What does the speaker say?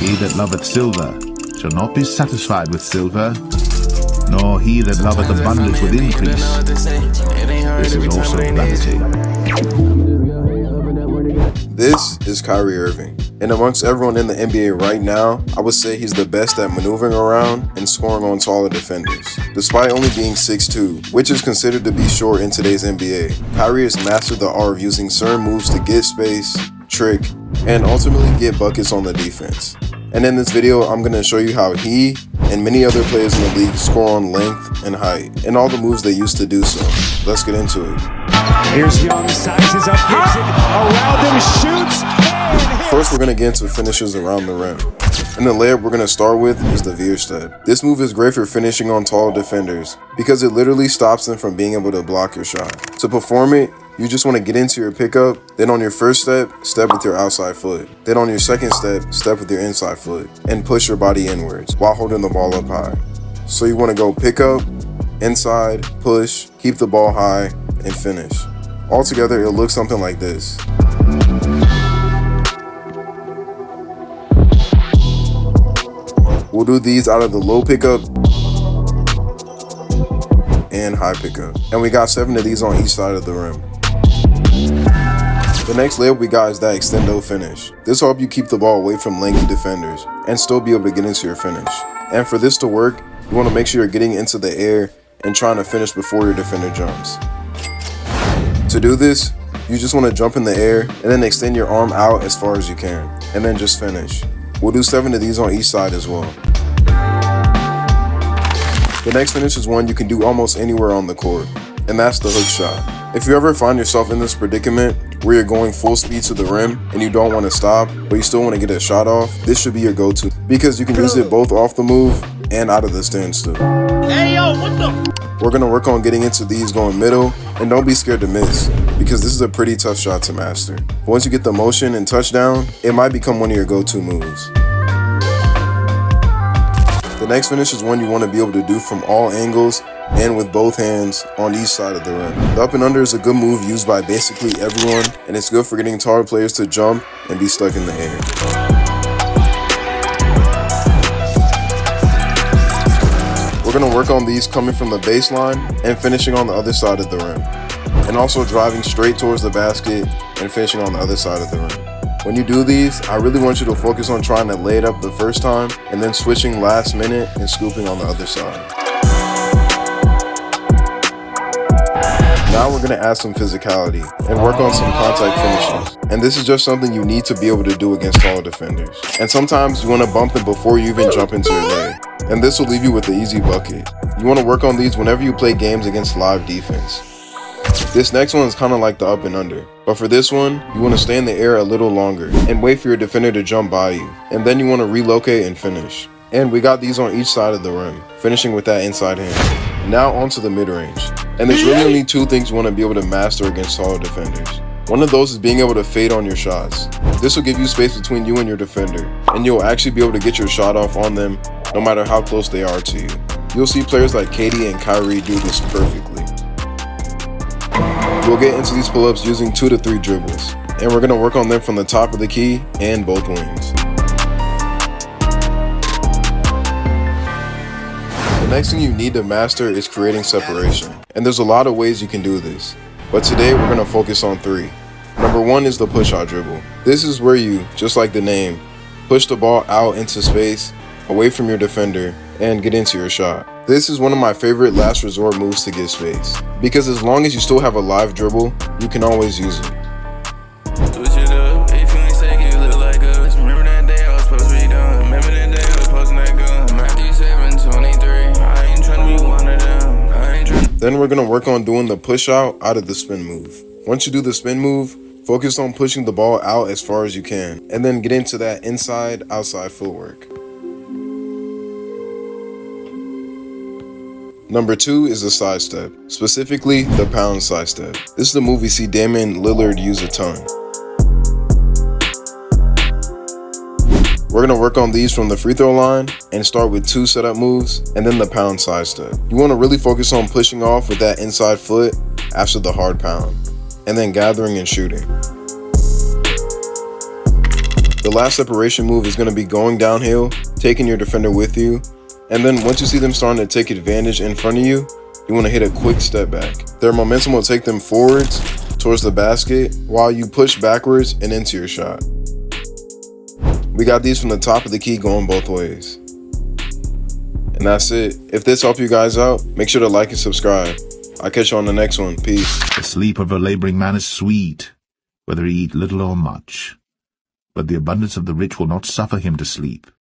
He that loveth silver shall not be satisfied with silver, nor he that loveth abundance with increase. This is also vanity. This is Kyrie Irving. And amongst everyone in the NBA right now, I would say he's the best at maneuvering around and scoring on taller defenders. Despite only being 6'2", which is considered to be short in today's NBA, Kyrie has mastered the art of using certain moves to get space, trick, and ultimately get buckets on the defense. And in this video, I'm going to show you how he and many other players in the league score on length and height, and all the moves they used to do so. Let's get into it. Here's Young, sizes up, gives it around him, shoots, and First, we're going to get into finishes around the rim. And the layup we're going to start with is the veer step. This move is great for finishing on tall defenders because it literally stops them from being able to block your shot. To perform it, you just want to get into your pickup, then on your first step, step with your outside foot. Then on your second step, step with your inside foot, and push your body inwards while holding the ball up high. So you want to go pick up, inside, push, keep the ball high, and finish. Altogether, it'll look something like this. We'll do these out of the low pickup and high pickup. And we got 7 of these on each side of the rim. The next layup we got is that extendo finish. This will help you keep the ball away from lengthy defenders and still be able to get into your finish. And for this to work, you want to make sure you're getting into the air and trying to finish before your defender jumps. To do this, you just want to jump in the air and then extend your arm out as far as you can, and then just finish. We'll do 7 of these on each side as well. The next finish is one you can do almost anywhere on the court, and that's the hook shot. If you ever find yourself in this predicament where you're going full speed to the rim and you don't want to stop, but you still want to get a shot off, this should be your go-to because you can use it both off the move and out of the standstill. Hey yo, what the? We're going to work on getting into these going middle, and don't be scared to miss because this is a pretty tough shot to master. Once you get the motion and touchdown, it might become one of your go-to moves. The next finish is one you want to be able to do from all angles and with both hands on each side of the rim. The up and under is a good move used by basically everyone, and it's good for getting taller players to jump and be stuck in the air. We're going to work on these coming from the baseline and finishing on the other side of the rim, and also driving straight towards the basket and finishing on the other side of the rim. When you do these, I really want you to focus on trying to lay it up the first time and then switching last minute and scooping on the other side. Now we're going to add some physicality and work on some contact finishes. And this is just something you need to be able to do against taller defenders. And sometimes you want to bump it before you even jump into your lay. And this will leave you with the easy bucket. You want to work on these whenever you play games against live defense. This next one is kind of like the up and under, but for this one, you want to stay in the air a little longer and wait for your defender to jump by you, and then you want to relocate and finish. And we got these on each side of the rim, finishing with that inside hand. Now onto the mid-range, and there's really only 2 things you want to be able to master against taller defenders. One of those is being able to fade on your shots. This will give you space between you and your defender, and you'll actually be able to get your shot off on them no matter how close they are to you. You'll see players like KD and Kyrie do this perfectly. We'll get into these pull-ups using 2 to 3 dribbles, and we're going to work on them from the top of the key and both wings. The next thing you need to master is creating separation, and there's a lot of ways you can do this, but today we're going to focus on 3. Number 1 is the push-out dribble. This is where you, just like the name, push the ball out into space, away from your defender, and get into your shot. This is one of my favorite last resort moves to get space, because as long as you still have a live dribble, you can always use it. Switch it up, if you ain't saying you look like us. Remember that day I was supposed to be done. Remember that day I was posting that gun. Matthew 7:23. I ain't trying to be one of them. I ain't trying. Then we're going to work on doing the push out of the spin move. Once you do the spin move, focus on pushing the ball out as far as you can, and then get into that inside-outside footwork. Number 2 is the side step, specifically the pound side step. This is the move we see Damian Lillard use a ton. We're going to work on these from the free throw line and start with 2 setup moves and then the pound side step. You want to really focus on pushing off with that inside foot after the hard pound, and then gathering and shooting. The last separation move is going to be going downhill, taking your defender with you, and then once you see them starting to take advantage in front of you, you want to hit a quick step back. Their momentum will take them forwards towards the basket while you push backwards and into your shot. We got these from the top of the key going both ways. And that's it. If this helped you guys out, make sure to like and subscribe. I'll catch you on the next one. Peace. The sleep of a laboring man is sweet, whether he eat little or much. But the abundance of the rich will not suffer him to sleep.